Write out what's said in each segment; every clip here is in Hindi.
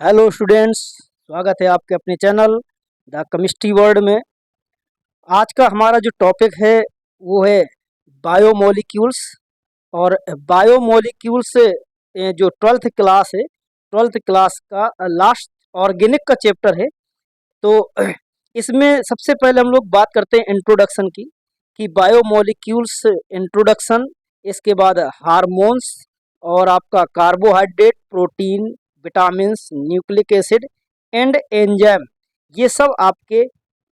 हेलो स्टूडेंट्स, स्वागत है आपके अपने चैनल द केमिस्ट्री वर्ल्ड में। आज का हमारा जो टॉपिक है वो है बायोमोलिक्यूल्स। और बायोमोलिक्यूल्स जो ट्वेल्थ क्लास है, ट्वेल्थ क्लास का लास्ट ऑर्गेनिक का चैप्टर है। तो इसमें सबसे पहले हम लोग बात करते हैं इंट्रोडक्शन की, कि बायोमोलिक्यूल्स इंट्रोडक्शन, इसके बाद हार्मोन्स और आपका carbohydrate, protein, vitamins, nucleic acid and enzyme, ये सब आपके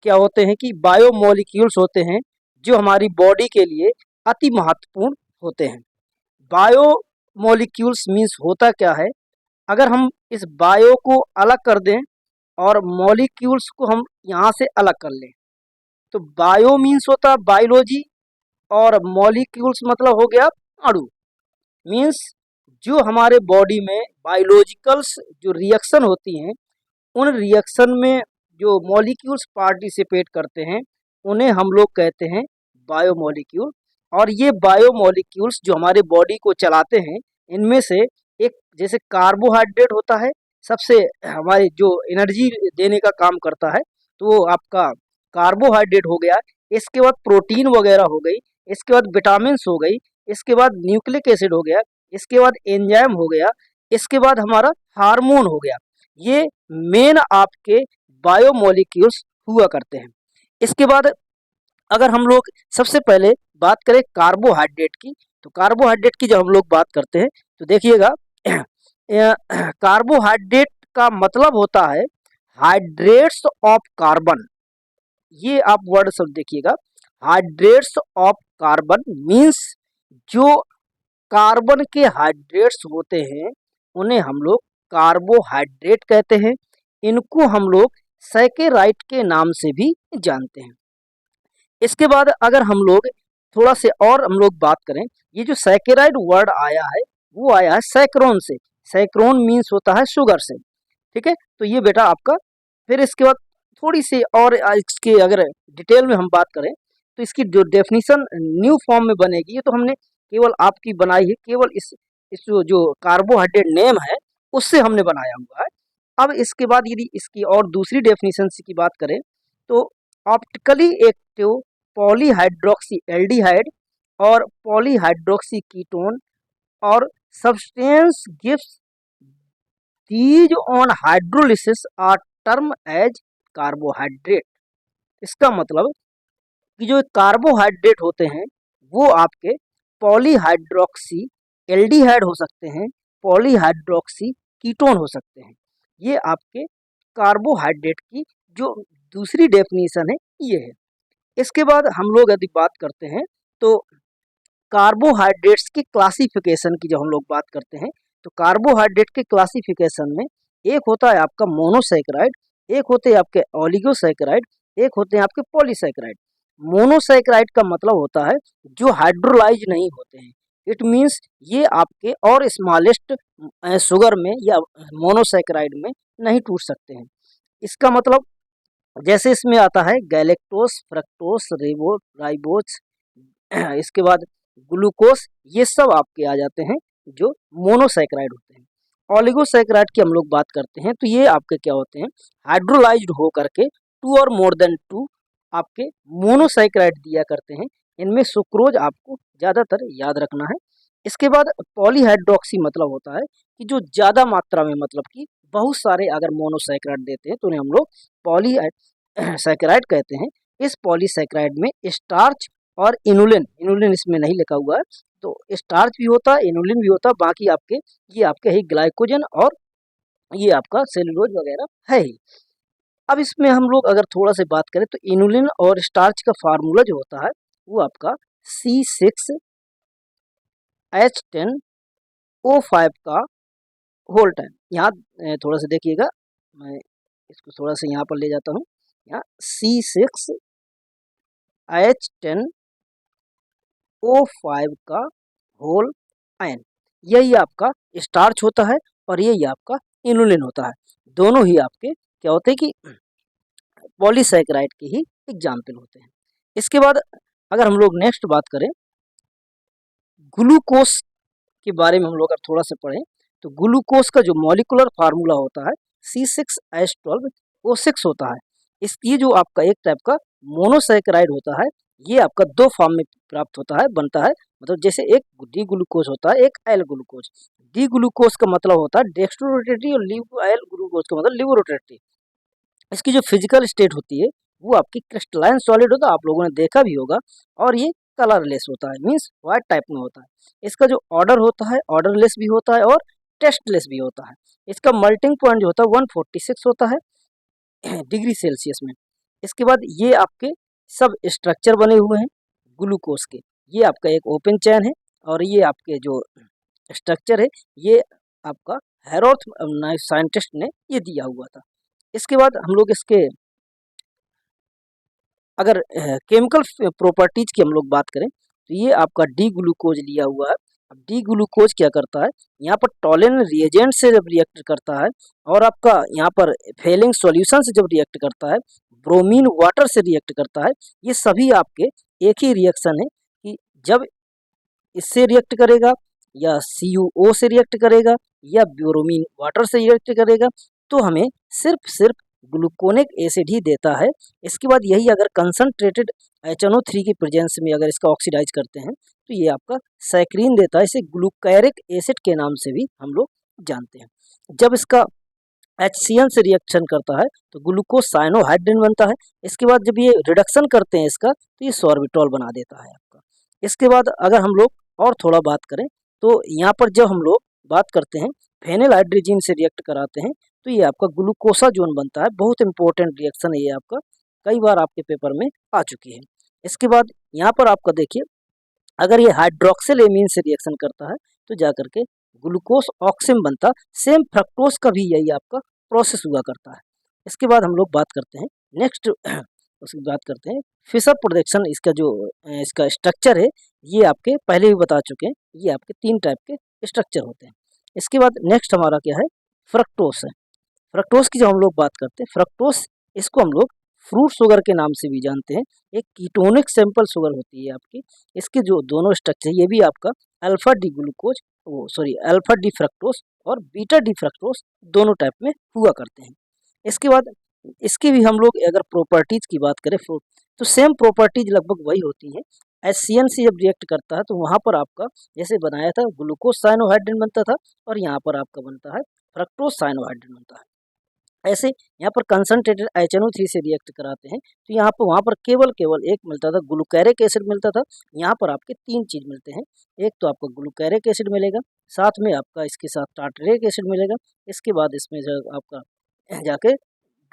क्या होते हैं कि बायोमोलिक्यूल्स होते हैं जो हमारी बॉडी के लिए अति महत्वपूर्ण होते हैं। बायोमोलिक्यूल्स मीन्स होता क्या है, अगर हम इस बायो को अलग कर दें और मॉलिक्यूल्स को हम यहाँ से अलग कर लें, तो बायो मीन्स होता है बायोलॉजी और मॉलिक्यूल्स मतलब हो गया अणु। मीन्स जो हमारे बॉडी में बायोलॉजिकल्स जो रिएक्शन होती हैं, उन रिएक्शन में जो मॉलिक्यूल्स पार्टिसिपेट करते हैं उन्हें हम लोग कहते हैं बायोमोलिक्यूल। और ये बायोमोलिक्यूल्स जो हमारे बॉडी को चलाते हैं, इनमें से एक जैसे कार्बोहाइड्रेट होता है, सबसे हमारी जो एनर्जी देने का काम करता है, तो वो आपका कार्बोहाइड्रेट हो गया। इसके बाद प्रोटीन वगैरह हो गई, इसके बाद विटामिन्स हो गई, इसके बाद न्यूक्लिक एसिड हो गया, इसके बाद एंजाइम हो गया, इसके बाद हमारा हार्मोन हो गया। ये मेन आपके बायोमोलिक्यूल्स हुआ करते हैं। इसके बाद अगर हम लोग सबसे पहले बात करें कार्बोहाइड्रेट की, तो कार्बोहाइड्रेट की जब हम लोग बात करते हैं तो देखिएगा, कार्बोहाइड्रेट का मतलब होता है हाइड्रेट्स ऑफ कार्बन। ये आप वर्ड सब देखिएगा, हाइड्रेट्स ऑफ कार्बन मीन्स जो कार्बन के हाइड्रेट्स होते हैं उन्हें हम लोग कार्बोहाइड्रेट कहते हैं। इनको हम लोग सैकेराइड के नाम से भी जानते हैं। इसके बाद अगर हम लोग थोड़ा से और हम लोग बात करें, ये जो सैकेराइड वर्ड आया है वो आया है सैक्रोन से। सैक्रोन मीन्स होता है शुगर से, ठीक है। तो ये बेटा आपका, फिर इसके बाद थोड़ी सी और इसके अगर डिटेल में हम बात करें तो इसकी जो डेफिनेशन न्यू फॉर्म में बनेगी, ये तो हमने केवल आपकी बनाई है, केवल इस जो कार्बोहाइड्रेट नेम है उससे हमने बनाया हुआ है। अब इसके बाद यदि इसकी और दूसरी डेफिनेशन की बात करें तो ऑप्टिकली एक्टिव पॉलीहाइड्रोक्सी एल्डिहाइड और पॉलीहाइड्रोक्सी कीटोन और substance gives these on hydrolysis are term as carbohydrate. इसका मतलब कि जो कार्बोहाइड्रेट होते हैं वो आपके पॉलीहाइड्रोक्सी एल्डिहाइड हो सकते हैं, पॉलीहाइड्रोक्सी कीटोन हो सकते हैं। ये आपके कार्बोहाइड्रेट की जो दूसरी डेफिनेशन है ये है। इसके बाद हम लोग यदि बात करते हैं तो कार्बोहाइड्रेट्स की क्लासिफिकेशन की जब हम लोग बात करते हैं तो कार्बोहाइड्रेट के क्लासिफिकेशन में एक होता है आपका मोनोसैकेराइड, एक होते हैं आपके ओलिगोसैकेराइड, एक होते हैं आपके पॉलीसैकेराइड। मोनोसैकेराइड का मतलब होता है जो हाइड्रोलाइज नहीं होते हैं। इट मीन्स ये आपके और स्मॉलेस्ट शुगर में या मोनोसैकेराइड में नहीं टूट सकते हैं। इसका मतलब जैसे इसमें आता है गैलेक्टोस, फ्रक्टोस, राइबोस, इसके बाद ग्लूकोस, ये सब आपके आ जाते हैं जो मोनोसैकेराइड होते हैं। ओलिगोसैकेराइड की हम लोग बात करते हैं तो ये आपके क्या होते हैं, हाइड्रोलाइज्ड हो करके टू और मोर देन टू आपके मोनोसैकेराइड दिया करते हैं। इनमें सुक्रोज आपको ज़्यादातर याद रखना है। इसके बाद पॉलीहाइड्रोक्सी मतलब होता है कि जो ज़्यादा मात्रा में, मतलब कि बहुत सारे अगर मोनोसैकेराइड देते हैं तो उन्हें हम लोग पॉलीसैकेराइड कहते हैं। इस पॉलीसैकेराइड में स्टार्च और इनुलिन, इनुलिन इसमें नहीं लिखा हुआ है, तो स्टार्च भी होता है, इनुलिन भी होता है, बाकी आपके ये आपके ही ग्लाइकोजन और ये आपका सेलुलोज वगैरह है ही। अब इसमें हम लोग अगर थोड़ा सा बात करें तो इनुलिन और स्टार्च का फार्मूला जो होता है वो आपका C6H10O5 का होल टाइम। यहाँ थोड़ा सा देखिएगा, मैं इसको थोड़ा सा यहाँ पर ले जाता हूँ। यहाँ C6H10O5 का होल आयन, यही आपका स्टार्च होता है और यही आपका इनुलिन होता है। दोनों ही आपके क्या होते हैं कि पॉलीसैकेराइड के ही एग्जाम्पल होते हैं। इसके बाद अगर हम लोग नेक्स्ट बात करें ग्लूकोस के बारे में, हम लोग अगर थोड़ा सा पढ़ें तो ग्लूकोस का जो मॉलिक्यूलर फार्मूला होता है C6H12O6 होता है। ये जो आपका एक टाइप का मोनोसैकेराइड होता है, ये आपका दो फॉर्म में प्राप्त होता है, बनता है। मतलब जैसे एक डी ग्लूकोज होता है, एक एल ग्लूकोज। डी ग्लूकोज का मतलब होता है डेक्स्ट्रोरोटेटरी और एल ग्लूकोज का मतलब लिवोरोटेटरी। इसकी जो फिजिकल स्टेट होती है वो आपकी क्रिस्टलाइन सॉलिड होता है, आप लोगों ने देखा भी होगा। और ये कलरलेस होता है, मीन्स व्हाइट टाइप में होता है। इसका जो ऑर्डर होता है ऑर्डरलेस भी होता है और टेस्टलेस भी होता है। इसका मेल्टिंग पॉइंट जो होता है 146 होता है डिग्री सेल्सियस में। इसके बाद ये आपके सब स्ट्रक्चर बने हुए हैं ग्लूकोज के। ये आपका एक ओपन चैन है और ये आपके जो स्ट्रक्चर है ये आपका हेरोथ साइंटिस्ट ने ये दिया हुआ था। इसके बाद हम लोग इसके अगर केमिकल प्रॉपर्टीज की हम लोग बात करें तो ये आपका डी ग्लूकोज लिया हुआ है। अब डी ग्लूकोज क्या करता है, यहाँ पर टॉलिन रिएजेंट से जब रिएक्ट करता है और आपका यहाँ पर फेलिंग सॉल्यूशन से जब रिएक्ट करता है, ब्रोमीन वाटर से रिएक्ट करता है, ये सभी आपके एक ही रिएक्शन है कि जब इससे रिएक्ट करेगा या CuO से रिएक्ट करेगा या ब्रोमीन वाटर से रिएक्ट करेगा तो हमें सिर्फ ग्लूकोनिक एसिड ही देता है। इसके बाद यही अगर कंसनट्रेटेड HNO3 की प्रेजेंस में अगर इसका ऑक्सीडाइज करते हैं तो ये आपका सैक्रीन देता है। इसे ग्लूकैरिक एसिड के नाम से भी हम लोग जानते हैं। जब इसका HCl से रिएक्शन करता है तो ग्लूकोज साइनोहाइड्रिन बनता है। इसके बाद जब ये रिडक्शन करते हैं इसका तो ये सॉर्बिटॉल बना देता है आपका। इसके बाद अगर हम लोग और थोड़ा बात करें तो यहाँ पर जब हम लोग बात करते हैं फेनिलहाइड्रिजीन से रिएक्ट कराते हैं तो ये आपका ग्लूकोसाजोन बनता है। बहुत इंपॉर्टेंट रिएक्शन है ये आपका, कई बार आपके पेपर में आ चुकी है। इसके बाद यहाँ पर आपका देखिए अगर ये हाइड्रोक्सिल एमीन से रिएक्शन करता है तो जा करके ग्लूकोज ऑक्सिम बनता। सेम फ्रक्टोज का भी यही आपका प्रोसेस हुआ करता है। इसके बाद हम लोग बात करते हैं नेक्स्ट उसकी बात करते हैं फिशर प्रोडक्शन। इसका जो इसका स्ट्रक्चर है ये आपके पहले भी बता चुके हैं, ये आपके 3 टाइप के स्ट्रक्चर होते हैं। इसके बाद नेक्स्ट हमारा क्या है, फ्रक्टोस है। फ्रक्टोस की जब हम लोग बात करते हैं, फ्रक्टोस इसको हम लोग फ्रूट शुगर के नाम से भी जानते हैं। एक कीटोनिक सिंपल शुगर होती है आपकी। इसके जो दोनों स्ट्रक्चर ये भी आपका alpha D glucose alpha D fructose और बीटा डी फ्रक्टोस दोनों टाइप में हुआ करते हैं। इसके बाद इसकी भी हम लोग अगर प्रॉपर्टीज की बात करें तो सेम प्रॉपर्टीज लगभग वही होती है। HCl से जब रिएक्ट करता है तो वहाँ पर आपका जैसे बनाया था ग्लूकोज साइनोहाइड्रिन बनता था और यहाँ पर आपका बनता है फ्रक्टोज साइनोहाइड्रिन बनता है। ऐसे यहाँ पर कंसनट्रेटेड HNO3 से रिएक्ट कराते हैं तो यहाँ पर वहाँ पर केवल एक मिलता था ग्लूकैरिक एसिड मिलता था। यहाँ पर आपके 3 चीज़ मिलते हैं। एक तो आपको ग्लूकैरिक एसिड मिलेगा, साथ में आपका इसके साथ टार्टरिक एसिड मिलेगा। इसके बाद इसमें जो आपका जाके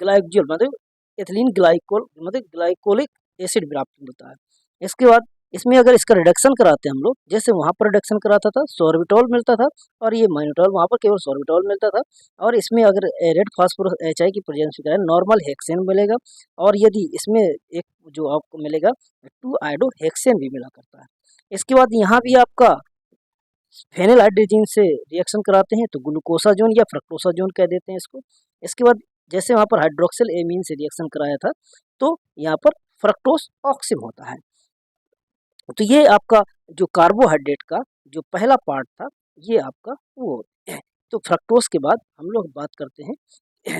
ग्लाइकोल मतलब एथिलीन ग्लाइकोल मतलब ग्लाइकोलिक एसिड प्राप्त मिलता है। इसके बाद इसमें अगर इसका रिडक्शन कराते हैं हम लोग, जैसे वहाँ पर रिडक्शन कराता था सॉर्बिटॉल मिलता था और ये माइनोटॉल, वहाँ पर केवल सॉर्बिटॉल मिलता था। और इसमें अगर रेड फास्फोरस HI की प्रेजेंस में नॉर्मल हेक्सेन मिलेगा और यदि इसमें एक जो आपको मिलेगा 2 आयोडो हेक्सेन भी मिला करता है। इसके बाद यहाँ भी आपका फेनिलहाइड्रिजीन से रिएक्शन कराते हैं तो ग्लूकोसाजोन या फ्रक्टोसाजोन कह देते हैं इसको। इसके बाद जैसे वहाँ पर हाइड्रोक्सिल एमीन से रिएक्शन कराया था तो यहाँ पर फ्रक्टोस ऑक्सिम होता है। तो ये आपका जो कार्बोहाइड्रेट का जो पहला पार्ट था ये आपका वो है। तो फ्रक्टोज के बाद हम लोग बात करते हैं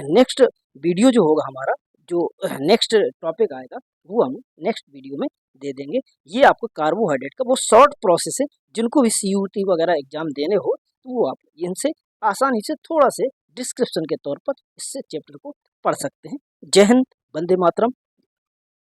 नेक्स्ट वीडियो जो होगा हमारा, जो नेक्स्ट टॉपिक आएगा वो हम नेक्स्ट वीडियो में दे देंगे। ये आपको कार्बोहाइड्रेट का वो शॉर्ट प्रोसेस है, जिनको भी CUT वगैरह एग्जाम देने हो तो वो आप इनसे आसानी से थोड़ा से डिस्क्रिप्शन के तौर पर इससे चैप्टर को पढ़ सकते हैं। जय हिंद, वंदे मातरम।